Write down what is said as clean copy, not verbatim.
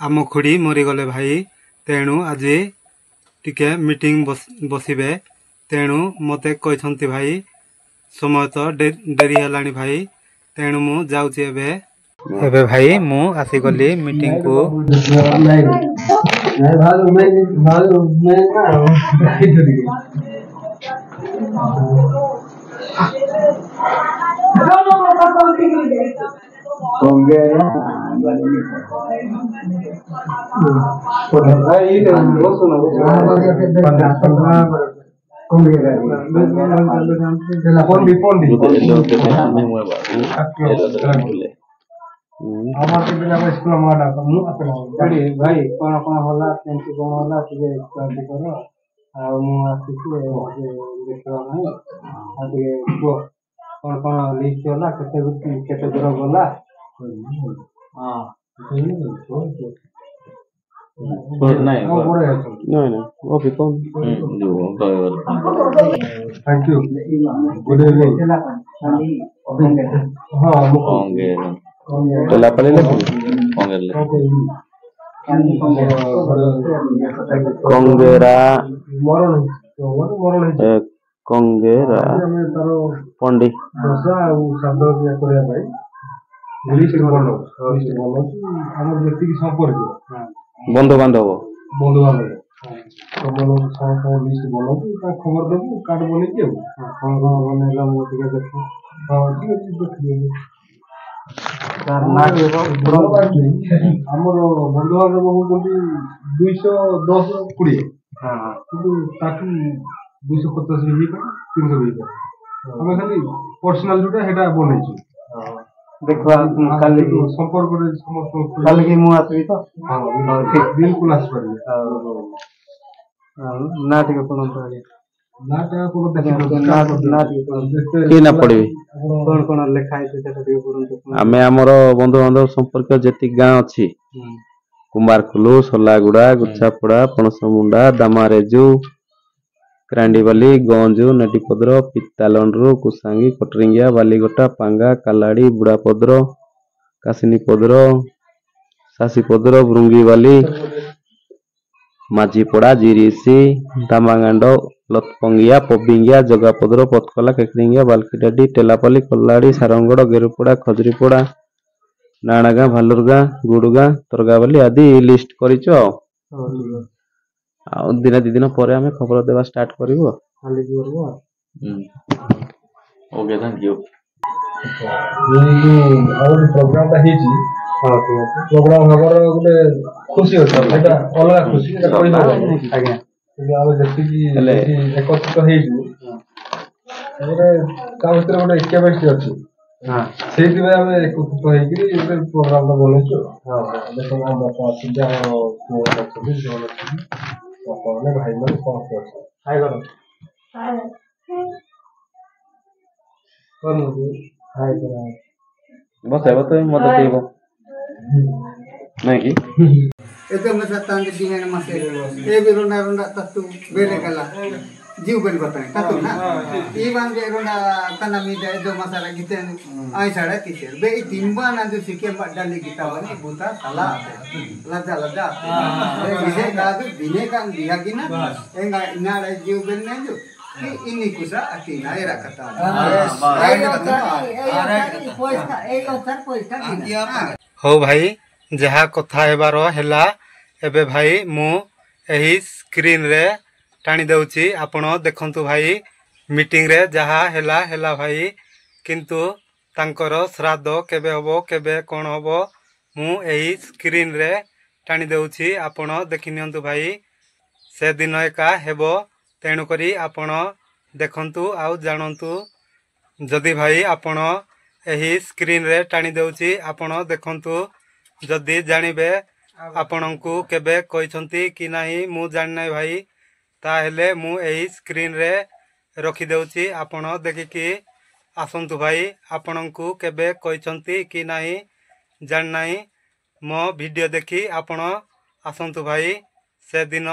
आम खुड़ी मरीगले भाई तेणु आज टिके मीटिंग बसिबे तेणु मते कहते भाई समय तो डेरी है भाई तेणु मु जाऊँगी एबे भाई मु आसीगली मीटिंग को भाई कौन कौन होला केमती कौन होला टिके क्वालिटी करो आ मु आसीछि देखिबा नै आ टिके कौन कौन लिस्ट होला केते दूर गला हां नहीं वो भी कौन थैंक यू गुड इवनिंग हां होंगे la palena Kongera Kongera Pondi बंधु बांधव खबर देबू कार्ड बनेकी आमर बंधु बांधव होती 210-20 कि 250 भी 300 भी आम खाली पर्सनाल जोटा है बनईचु देखा काली संपर्क समस्त काली की मु आसबी तो हां बिल्कुल आसबी ना टिके कोन तो ना टिके कोन देखि की ना पड़बी कोन कोन लिखा है सेटा टिके कोन आमे हमरो बंधु बांधव संपर्क जेति गां अछि कुमारखुलु सोलागुड़ा गुच्छापड़ा पणसमुंडा दामारेजु क्रांडीबाली गंजु नदीपद्र पितालंडरू कुसांगी कटरिंगिया बालीगोटा पांगा कालाड़ी बुढ़ापद्र कासिनीपद्र सासीपद्र भृंगीबाली माझीपड़ा जिरीसी दामागांड लतपंगिया पबिंगिया जगापद्र पतकला केकरिंगिया बालकीडाडी टेलापाली कल्लाड़ी सारंगड़ गेरुपड़ा खजरीपड़ा नाणागां भालुरगां गुड़गां तरगाबाली आदि लिस्ट करिचो आ दिन दि दिन पर आमे खबर देवा स्टार्ट करिवो खाली करबो ओके थैंक यू ये और प्रोग्राम ता हिची हां ठीक है प्रोग्राम खबर गुटे खुशी होता एटा अलग खुशी एटा कोइ ना आज्ञा कि आबे जति कि एकत्रित हेजु हमरे काउंटर गुटे कैपेसिटी अछि हां सेति में हमें एकत्रित हेकि एटा प्रोग्राम ता बोलेछु हां देखो हम बापा सीधा को अछि जोन अछि अपने भाई मन कौन कर हाय करो कौन हाय करो बस है तो मत देबो नहीं की एते में तांग दिने मासे ए बिरोना रोंडा तत्तु बेले कला जीव बन बताए तत्तु ना ई बान जे रोंडा तना मी दे जो मसाला गीते आई साडा किसे बे तिंबा ना जो सिके डाली गीता बनी बुता साला लजा लजा इसे कादु दिने का दिया कि ना एंगा इनाडा जीव बन ने जो इन्नी कुसा अति नायरा कथा हो भाई जहा कथा हेबार हेला एबे भाई मु एही स्क्रीन रे टाणी देउची आपण देखंतु भाई मीटिंग रे जहा हेला हेला भाई किंतु तांकर श्राद्ध केबे हबो केबे कोन हबो मु एही स्क्रीन रे टाणी देउची आपण देखि नियंतु भाई से दिन एका हेबो तेणु करी आपण देखंतु आउ जानंतु जदि भाई आपण एही स्क्रीन रे टाणी देउची आपण देखंतु जदि जानिबे आपणंकु केबे कहिसंती कि नाही मु जानि नै भाई ताहेले मु एही स्क्रीन रे रखि देउची आपण देखिकी आसंतु भाई आपणंकु केबे कहिसंती कि नाही जानि नाही मो वीडियो देखि आपण आसंतु भाई से दिन